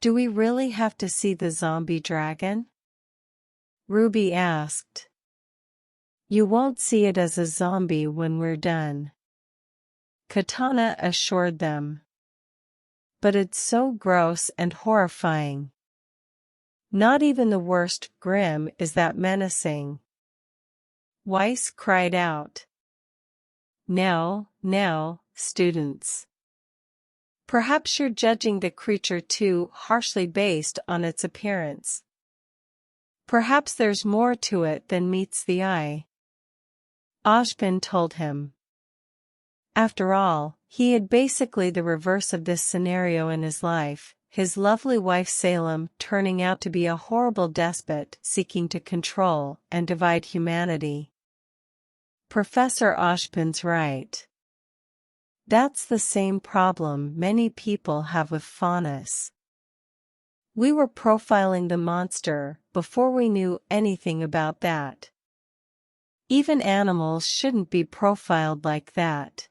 Do we really have to see the zombie dragon? RWBY asked. You won't see it as a zombie when we're done, Katana assured them. But it's so gross and horrifying. Not even the worst Grimm is that menacing. Weiss cried out. Now, students. Perhaps you're judging the creature too harshly based on its appearance. Perhaps there's more to it than meets the eye. Ashbin told him. After all, he had basically the reverse of this scenario in his life, his lovely wife Salem turning out to be a horrible despot seeking to control and divide humanity. Professor Ashbin's right. That's the same problem many people have with Faunus. We were profiling the monster before we knew anything about that. Even animals shouldn't be profiled like that.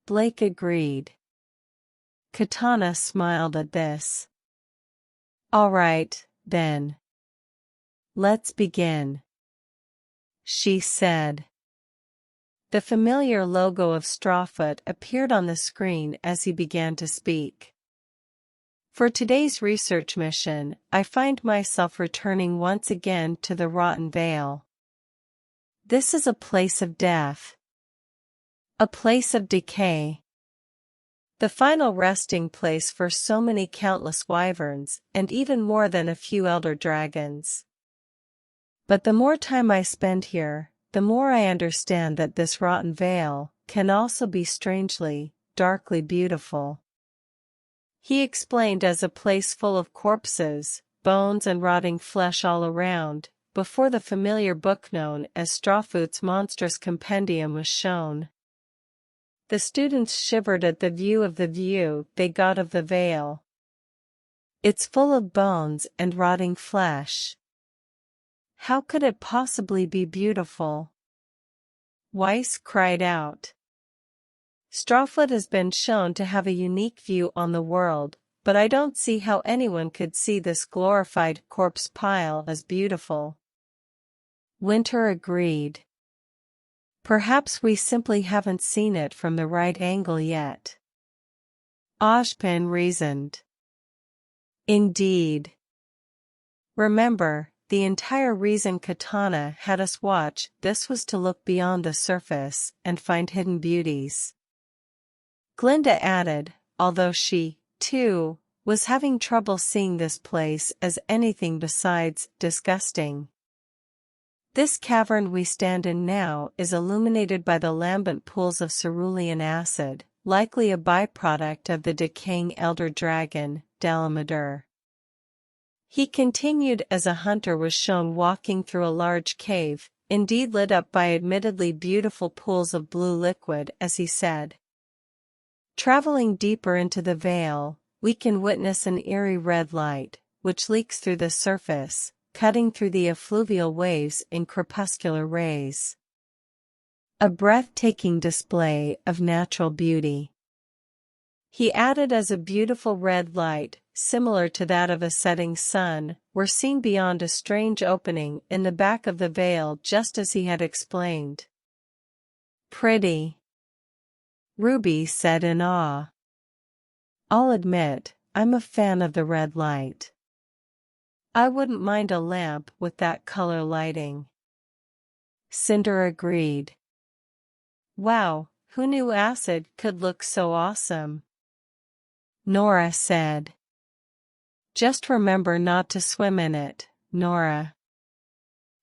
Blake agreed. Katana smiled at this. All right, then. Let's begin, she said. The familiar logo of Strawfoot appeared on the screen as he began to speak. For today's research mission, I find myself returning once again to the rotten Vaal. This is a place of death. A place of decay. The final resting place for so many countless wyverns, and even more than a few elder dragons. But the more time I spend here, the more I understand that this rotten Vaal can also be strangely, darkly beautiful. He explained as a place full of corpses, bones and rotting flesh all around, before the familiar book known as Strawfoot's Monstrous Compendium was shown. The students shivered at the view they got of the Vaal. It's full of bones and rotting flesh. How could it possibly be beautiful? Weiss cried out. Strawfoot has been shown to have a unique view on the world, but I don't see how anyone could see this glorified corpse pile as beautiful. Winter agreed. Perhaps we simply haven't seen it from the right angle yet. Ashbin reasoned. Indeed. Remember, the entire reason Katana had us watch this was to look beyond the surface and find hidden beauties. Glinda added, although she, too, was having trouble seeing this place as anything besides disgusting. This cavern we stand in now is illuminated by the lambent pools of cerulean acid, likely a byproduct of the decaying elder dragon, Dalamadur. He continued as a hunter was shown walking through a large cave, indeed lit up by admittedly beautiful pools of blue liquid as he said. Traveling deeper into the Vaal, we can witness an eerie red light, which leaks through the surface, cutting through the effluvial waves in crepuscular rays. A breathtaking display of natural beauty. He added as a beautiful red light, similar to that of a setting sun, were seen beyond a strange opening in the back of the Vaal just as he had explained. Pretty, RWBY said in awe. I'll admit, I'm a fan of the red light. I wouldn't mind a lamp with that color lighting. Cinder agreed. Wow, who knew acid could look so awesome? Nora said. Just remember not to swim in it, Nora.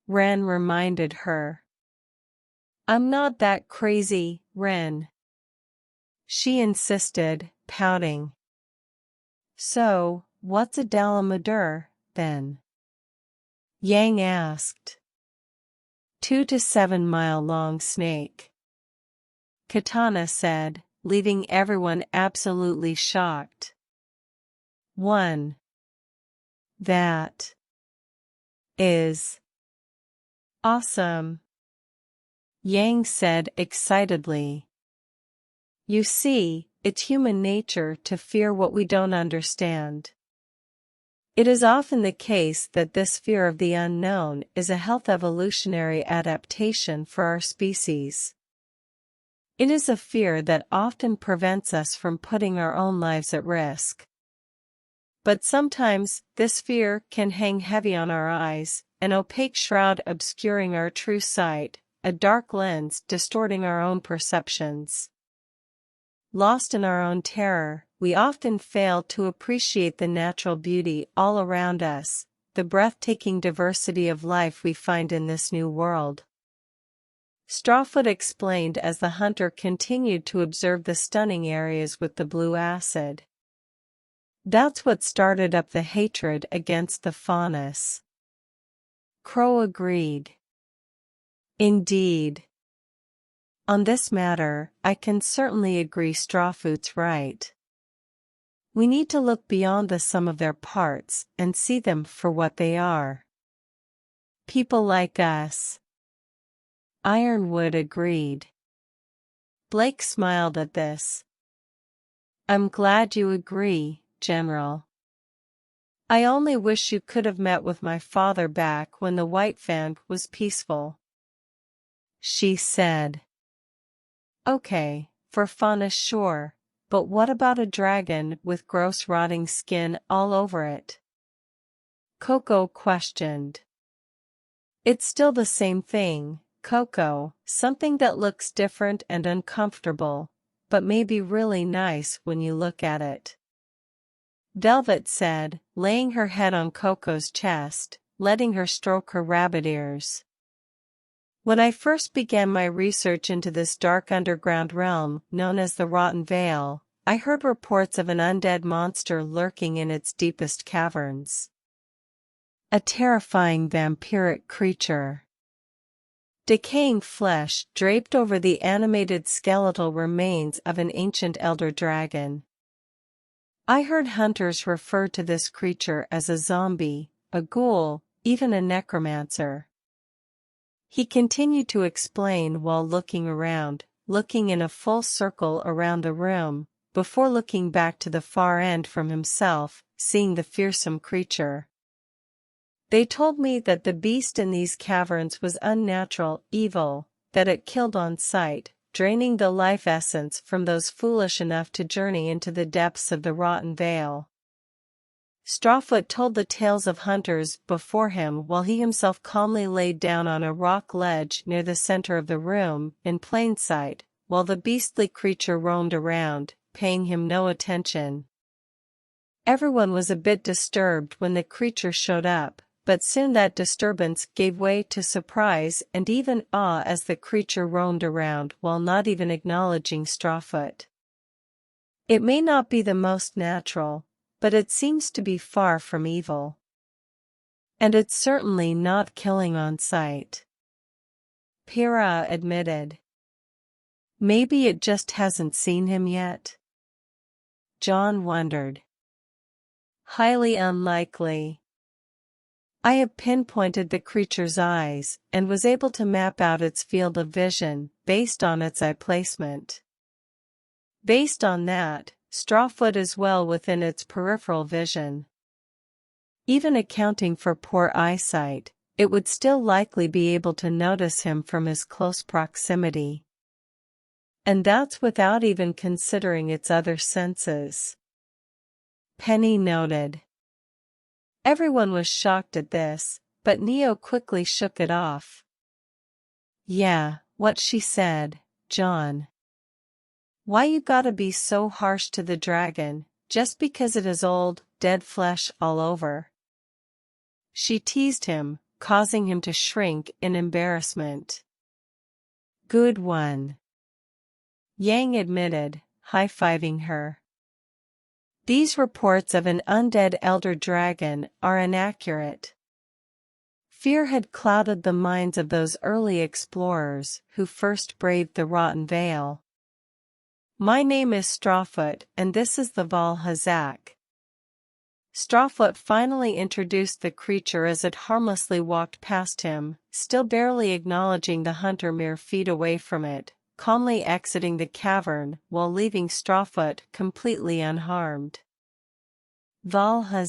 Ren reminded her. I'm not that crazy, Ren. She insisted, pouting. So, what's a Dalamadur, then? Yang asked. 2 to 7 mile long snake. Katana said, leaving everyone absolutely shocked. 1. That is awesome, Yang said excitedly. You see, it's human nature to fear what we don't understand. It is often the case that this fear of the unknown is a health evolutionary adaptation for our species. It is a fear that often prevents us from putting our own lives at risk. But sometimes, this fear can hang heavy on our eyes, an opaque shroud obscuring our true sight, a dark lens distorting our own perceptions. Lost in our own terror, we often fail to appreciate the natural beauty all around us, the breathtaking diversity of life we find in this new world. Strawfoot explained as the hunter continued to observe the stunning areas with the blue acid. That's what started up the hatred against the faunus. Crow agreed. Indeed. On this matter, I can certainly agree Strawfoot's right. We need to look beyond the sum of their parts and see them for what they are. People like us. Ironwood agreed. Blake smiled at this. I'm glad you agree, General. I only wish you could have met with my father back when the White Fan was peaceful. She said. Okay, for fauna sure, but what about a dragon with gross rotting skin all over it? Coco questioned. It's still the same thing, Coco, something that looks different and uncomfortable, but may be really nice when you look at it. Velvet said, laying her head on Coco's chest, letting her stroke her rabbit ears. When I first began my research into this dark underground realm known as the Rotten Vaal, I heard reports of an undead monster lurking in its deepest caverns. A terrifying vampiric creature. Decaying flesh draped over the animated skeletal remains of an ancient elder dragon. I heard hunters refer to this creature as a zombie, a ghoul, even a necromancer. He continued to explain while looking around, looking in a full circle around the room, before looking back to the far end from himself, seeing the fearsome creature. They told me that the beast in these caverns was unnatural, evil, that it killed on sight, draining the life essence from those foolish enough to journey into the depths of the Rotten Vaal. Strawfoot told the tales of hunters before him while he himself calmly laid down on a rock ledge near the center of the room, in plain sight, while the beastly creature roamed around, paying him no attention. Everyone was a bit disturbed when the creature showed up, but soon that disturbance gave way to surprise and even awe as the creature roamed around while not even acknowledging Strawfoot. It may not be the most natural, but it seems to be far from evil. And it's certainly not killing on sight. Pyrrha admitted. Maybe it just hasn't seen him yet? John wondered. Highly unlikely. I have pinpointed the creature's eyes and was able to map out its field of vision based on its eye placement. Based on that, Strawfoot is well within its peripheral vision. Even accounting for poor eyesight, it would still likely be able to notice him from his close proximity. And that's without even considering its other senses. Penny noted. Everyone was shocked at this, but Neo quickly shook it off. Yeah, what she said, John. Why you gotta be so harsh to the dragon, just because it has old, dead flesh all over? She teased him, causing him to shrink in embarrassment. Good one. Yang admitted, high-fiving her. These reports of an undead elder dragon are inaccurate. Fear had clouded the minds of those early explorers who first braved the Rotten Vaal. My name is Strawfoot and this is the Vaal Hazak. Strawfoot finally introduced the creature as it harmlessly walked past him, still barely acknowledging the hunter mere feet away from it, calmly exiting the cavern while leaving Strawfoot completely unharmed. Vaal Hazak.